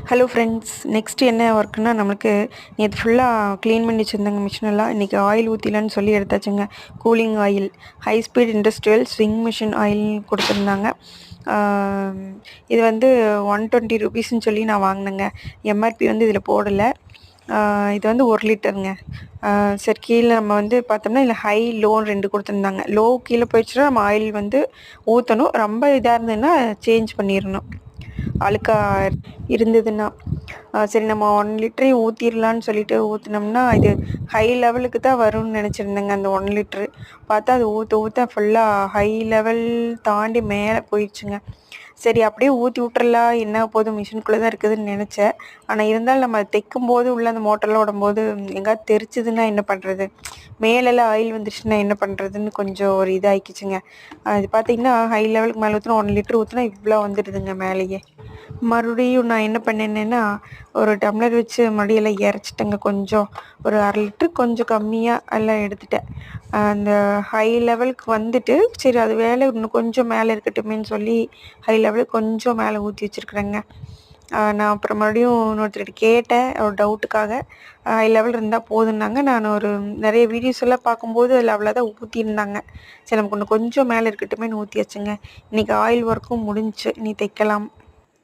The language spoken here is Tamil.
ஹலோ ஃப்ரெண்ட்ஸ், நெக்ஸ்ட் என்ன ஒர்க்குன்னா நம்மளுக்கு நேற்று ஃபுல்லாக க்ளீன் பண்ணி வச்சுருந்தாங்க மிஷினெல்லாம். இன்றைக்கி ஆயில் ஊற்றிலான்னு சொல்லி எடுத்தாச்சுங்க. Cooling oil, high speed industrial sewing machine oil கொடுத்துருந்தாங்க. இது வந்து 120 ருபீஸ்ன்னு சொல்லி நான் வாங்கினேங்க. எம்ஆர்பி வந்து இதில் போடலை. இது வந்து 1 லிட்டருங்க. சரி, கீழே நம்ம வந்து பார்த்தோம்னா இல்லை ஹை லோன்னு 2 கொடுத்துருந்தாங்க. லோ கீழே போயிடுச்சுன்னா நம்ம ஆயில் வந்து ஊற்றணும். ரொம்ப இதாக இருந்ததுன்னா சேஞ்ச் பண்ணிடணும், அழுக்கா இருந்ததுன்னா. சரி, நம்ம 1 லிட்டரையும் ஊற்றிடலான்னு சொல்லிட்டு ஊற்றினோம்னா இது ஹை லெவலுக்கு தான் வரும்னு நினச்சிருந்தேங்க. அந்த 1 லிட்ரு பார்த்தா அது ஊற்ற ஊற்ற ஃபுல்லாக ஹை லெவல் தாண்டி மேலே போயிடுச்சுங்க. சரி, அப்படியே ஊற்றி விட்றலாம், என்ன போதும், மிஷினுக்குள்ளே தான் இருக்குதுன்னு நினச்சேன். ஆனால் இருந்தாலும் நம்ம தைக்கும் போது உள்ள அந்த மோட்டர்லாம் விடும்போது எங்கேயாவது தெரிச்சுதுன்னா என்ன பண்ணுறது, மேலெல்லாம் ஆயில் வந்துருச்சுன்னா என்ன பண்ணுறதுன்னு கொஞ்சம் ஒரு இதாகிக்குச்சுங்க. அது பார்த்திங்கன்னா ஹை லெவலுக்கு மேலே ஊற்றினா 1 லிட்டர் ஊற்றினா இவ்வளோ வந்துடுதுங்க மேலேயே. மறுபடியும் நான் என்ன பண்ணேன்னா ஒரு டம்ளர் வச்சு மறுபடியும் எல்லாம் இறச்சிட்டேங்க. கொஞ்சம் ஒரு 1/2 லிட்ரு கொஞ்சம் கம்மியாக எல்லாம் எடுத்துட்டேன். அந்த ஹை லெவலுக்கு வந்துட்டு சரி அது வேலை இன்னும் கொஞ்சம் மேலே இருக்கட்டுமேன்னு சொல்லி ஹை லெவலுக்கு கொஞ்சம் மேலே ஊற்றி வச்சுருக்குறேங்க. நான் அப்புறம் மறுபடியும் இன்னொருத்தர்கிட்ட கேட்டேன் ஒரு டவுட்டுக்காக. ஹை லெவல் இருந்தால் போதுன்னாங்க. நான் ஒரு நிறைய வீடியோஸ் எல்லாம் பார்க்கும்போது அதில் அவ்வளோதான் ஊற்றியிருந்தாங்க. சரி, நமக்கு இன்னும் கொஞ்சம் மேலே இருக்கட்டுமேன்னு ஊற்றி வச்சுங்க. இன்றைக்கி ஆயில் ஒர்க்கும் முடிஞ்சிச்சு, இனி தைக்கலாம்.